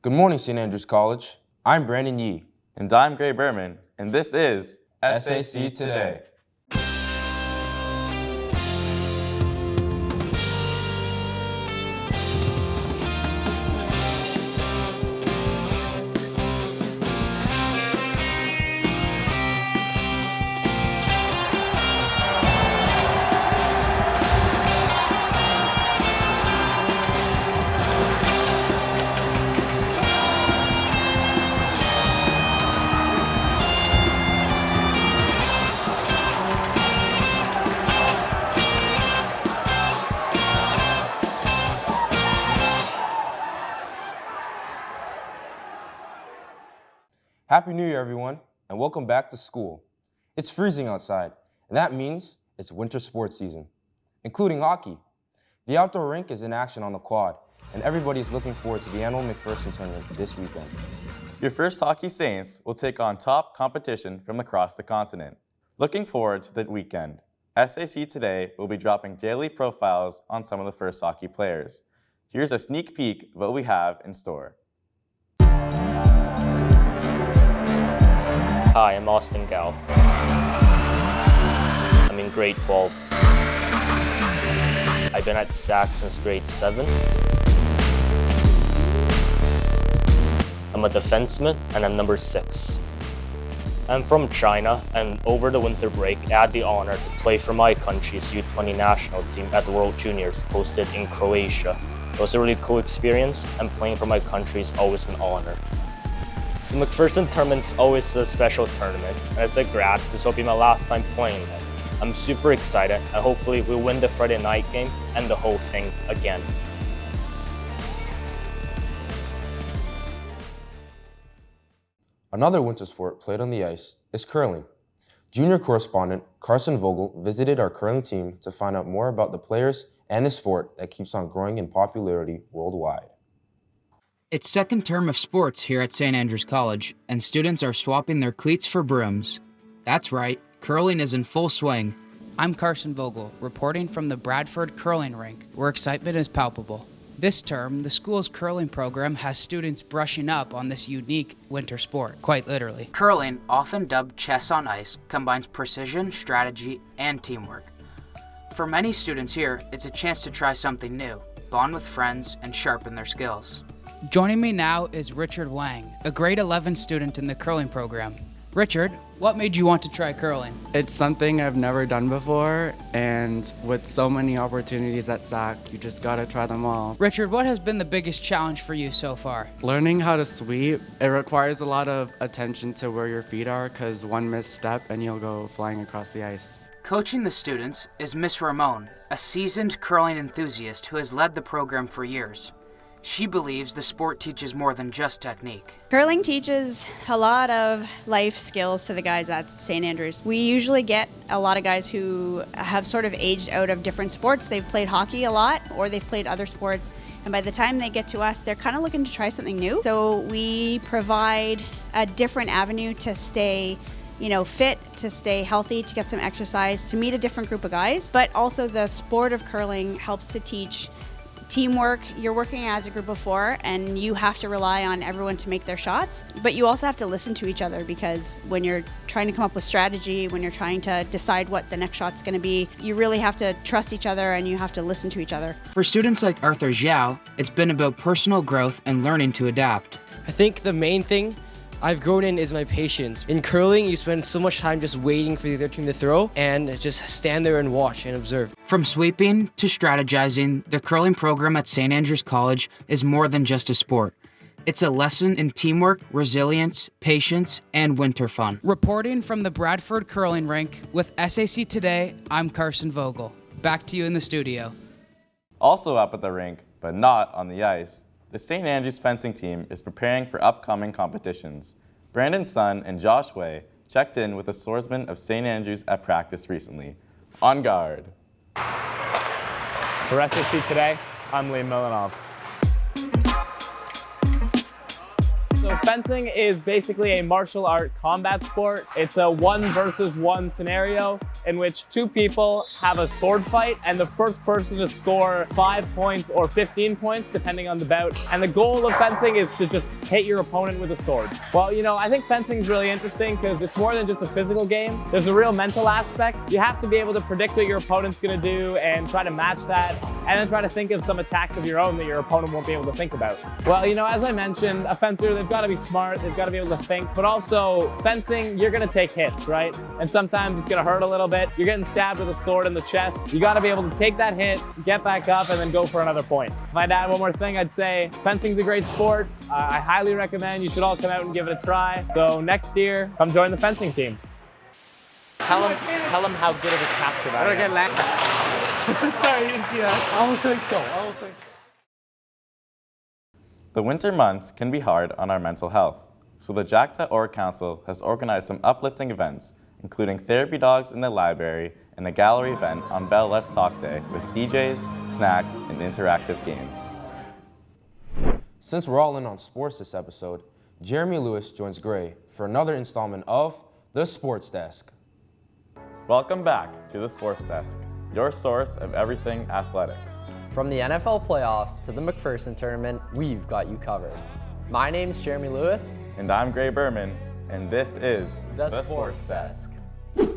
Good morning, St. Andrews College. I'm Brandon Yee. And I'm Gray Berman, and this is SAC Today. Happy New Year, everyone, and welcome back to school. It's freezing outside, and that means it's winter sports season, including hockey. The outdoor rink is in action on the quad, and everybody's looking forward to the annual McPherson tournament this weekend. Your first Hockey Saints will take on top competition from across the continent. Looking forward to the weekend. SAC Today will be dropping daily profiles on some of the first hockey players. Here's a sneak peek of what we have in store. Hi, I'm Austin Gao. I'm in grade 12. I've been at SAC since grade 7. I'm a defenseman and I'm number 6. I'm from China, and over the winter break, I had the honor to play for my country's U20 national team at the World Juniors hosted in Croatia. It was a really cool experience, and playing for my country is always an honor. The McPherson tournament's always a special tournament, and as a grad, this will be my last time playing it. I'm super excited, and hopefully we'll win the Friday night game and the whole thing again. Another winter sport played on the ice is curling. Junior correspondent Carson Vogel visited our curling team to find out more about the players and the sport that keeps on growing in popularity worldwide. It's second term of sports here at St. Andrews College, and students are swapping their cleats for brooms. That's right, curling is in full swing. I'm Carson Vogel, reporting from the Bradford Curling Rink, where excitement is palpable. This term, the school's curling program has students brushing up on this unique winter sport, quite literally. Curling, often dubbed chess on ice, combines precision, strategy, and teamwork. For many students here, it's a chance to try something new, bond with friends, and sharpen their skills. Joining me now is Richard Wang, a grade 11 student in the curling program. Richard, what made you want to try curling? It's something I've never done before, and with so many opportunities at SAC, you just gotta try them all. Richard, what has been the biggest challenge for you so far? Learning how to sweep, it requires a lot of attention to where your feet are, because one misstep and you'll go flying across the ice. Coaching the students is Miss Ramon, a seasoned curling enthusiast who has led the program for years. She believes the sport teaches more than just technique. Curling teaches a lot of life skills to the guys at St. Andrews. We usually get a lot of guys who have sort of aged out of different sports. They've played hockey a lot, or they've played other sports, and by the time they get to us, they're kind of looking to try something new. So we provide a different avenue to stay fit, to stay healthy, to get some exercise, to meet a different group of guys. But also the sport of curling helps to teach teamwork. You're working as a group of 4, and you have to rely on everyone to make their shots, but you also have to listen to each other, because when you're trying to come up with strategy, when you're trying to decide what the next shot's going to be, you really have to trust each other and you have to listen to each other. For students like Arthur Zhao, it's been about personal growth and learning to adapt. I think the main thing I've grown in is my patience. In curling, you spend so much time just waiting for the other team to throw and just stand there and watch and observe. From sweeping to strategizing, the curling program at St. Andrews College is more than just a sport. It's a lesson in teamwork, resilience, patience, and winter fun. Reporting from the Bradford Curling Rink with SAC Today, I'm Carson Vogel. Back to you in the studio. Also up at the rink, but not on the ice, the St. Andrews fencing team is preparing for upcoming competitions. Brandon's son and Josh Wai checked in with the swordsman of St. Andrews at practice recently. On guard. For SAC Today, I'm Liam Milanov. So fencing is basically a martial art combat sport. It's a 1 versus 1 scenario in which 2 people have a sword fight, and the first person to score 5 points or 15 points, depending on the bout. And the goal of fencing is to just hit your opponent with a sword. Well, you know, I think fencing is really interesting because it's more than just a physical game. There's a real mental aspect. You have to be able to predict what your opponent's gonna do and try to match that, and then try to think of some attacks of your own that your opponent won't be able to think about. Well, you know, as I mentioned, a fencer, they've got to be smart, they've got to be able to think, but also fencing, you're gonna take hits, right? And sometimes it's gonna hurt a little bit. You're getting stabbed with a sword in the chest. You got to be able to take that hit, get back up, and then go for another point. If I'd add one more thing, I'd say fencing's a great sport. I highly recommend you should all come out and give it a try. So next year, come join the fencing team. Tell him how good of a captain I am. Sorry, you didn't see that. I don't think so. The winter months can be hard on our mental health, so the Jack.org Council has organized some uplifting events, including therapy dogs in the library and a gallery event on Bell Let's Talk Day with DJs, snacks, and interactive games. Since we're all in on sports this episode, Jeremy Lewis joins Gray for another installment of The Sports Desk. Welcome back to the Sports Desk, your source of everything athletics. From the NFL playoffs to the McPherson tournament, we've got you covered. My name's Jeremy Lewis. And I'm Gray Berman, and this is The Sports Desk. The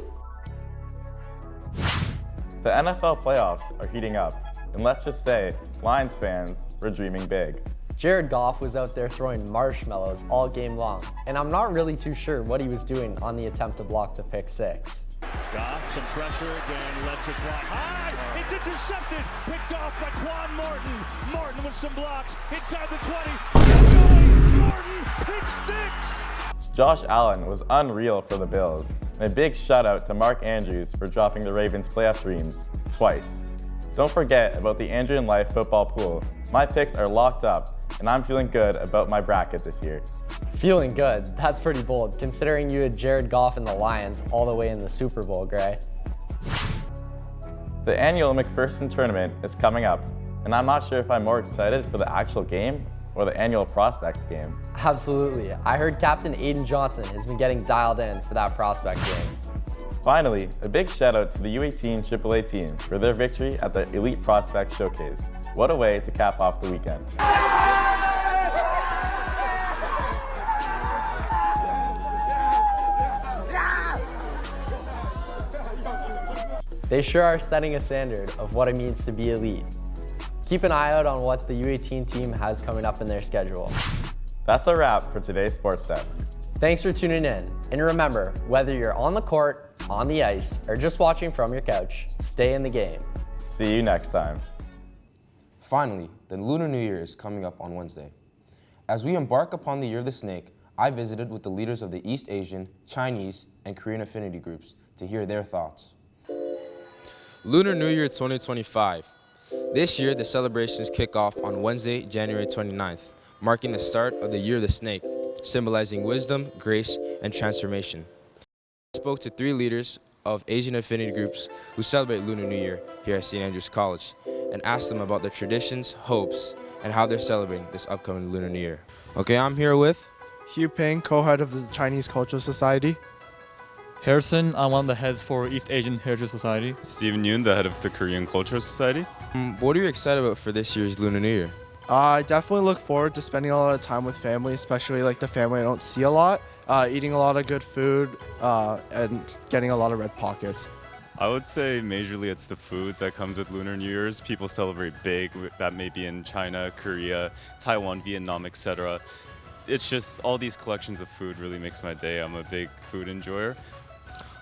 NFL playoffs are heating up, and let's just say, Lions fans were dreaming big. Jared Goff was out there throwing marshmallows all game long, and I'm not really too sure what he was doing on the attempt to block the pick six. Goff, some pressure again, lets it fly high. It's intercepted, picked off by Quan Morton. Morton with some blocks, inside the 20. Morton, pick six! Josh Allen was unreal for the Bills, and a big shout out to Mark Andrews for dropping the Ravens' playoff dreams twice. Don't forget about the Andrew in Life football pool. My picks are locked up, and I'm feeling good about my bracket this year. Feeling good? That's pretty bold, considering you had Jared Goff and the Lions all the way in the Super Bowl, Gray. The annual McPherson tournament is coming up, and I'm not sure if I'm more excited for the actual game or the annual prospects game. Absolutely. I heard Captain Aiden Johnston has been getting dialed in for that prospect game. Finally, a big shout out to the U18 AAA team for their victory at the Elite Prospect Showcase. What a way to cap off the weekend. They sure are setting a standard of what it means to be elite. Keep an eye out on what the U18 team has coming up in their schedule. That's a wrap for today's Sports Desk. Thanks for tuning in. And remember, whether you're on the court, on the ice, or just watching from your couch, stay in the game. See you next time. Finally, the Lunar New Year is coming up on Wednesday. As we embark upon the Year of the Snake, I visited with the leaders of the East Asian, Chinese, and Korean affinity groups to hear their thoughts. Lunar New Year 2025. This year, the celebrations kick off on Wednesday, January 29th, marking the start of the Year of the Snake, symbolizing wisdom, grace, and transformation. I spoke to 3 leaders of Asian affinity groups who celebrate Lunar New Year here at St. Andrews College and asked them about their traditions, hopes, and how they're celebrating this upcoming Lunar New Year. Okay, I'm here with Hugh Ping, co-head of the Chinese Cultural Society. Harrison, I'm one of the heads for East Asian Heritage Society. Stephen Yoon, the head of the Korean Cultural Society. What are you excited about for this year's Lunar New Year? I definitely look forward to spending a lot of time with family, especially like the family I don't see a lot, eating a lot of good food, and getting a lot of red pockets. I would say majorly it's the food that comes with Lunar New Year's. People celebrate big, that may be in China, Korea, Taiwan, Vietnam, etc. It's just all these collections of food really makes my day. I'm a big food enjoyer.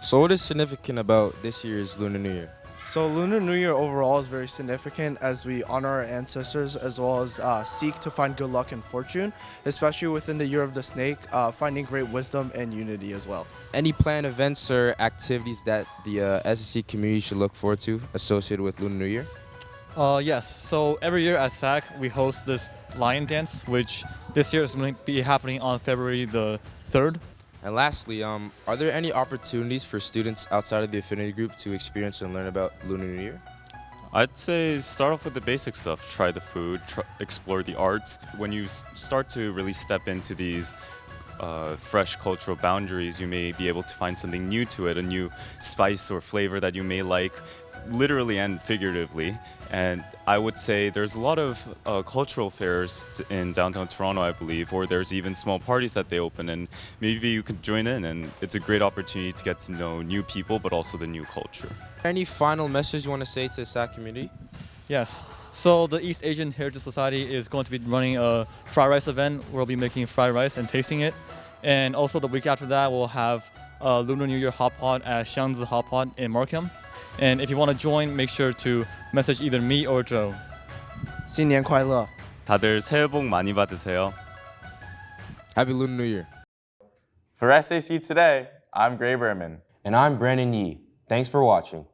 So what is significant about this year's Lunar New Year? So Lunar New Year overall is very significant as we honor our ancestors as well as seek to find good luck and fortune, especially within the Year of the Snake, finding great wisdom and unity as well. Any planned events or activities that the SAC community should look forward to associated with Lunar New Year? Yes, so every year at SAC we host this lion dance, which this year is going to be happening on February the 3rd. And lastly, are there any opportunities for students outside of the affinity group to experience and learn about Lunar New Year? I'd say start off with the basic stuff. Try the food, explore the arts. When you start to really step into these fresh cultural boundaries, you may be able to find something new to it, a new spice or flavor that you may like, literally and figuratively. And I would say there's a lot of cultural fairs in downtown Toronto, I believe, or there's even small parties that they open, and maybe you could join in, and it's a great opportunity to get to know new people, but also the new culture. Any final message you want to say to the SAC community? Yes. So the East Asian Heritage Society is going to be running a fried rice event. We'll be making fried rice and tasting it. And also the week after that, we'll have a Lunar New Year hot pot at Xiangzi Hot Pot in Markham. And if you want to join, make sure to message either me or Joe. 新年快乐. 다들 새해 복 많이 받으세요. Happy Lunar New Year. For SAC Today, I'm Gray Berman. And I'm Brandon Yee. Thanks for watching.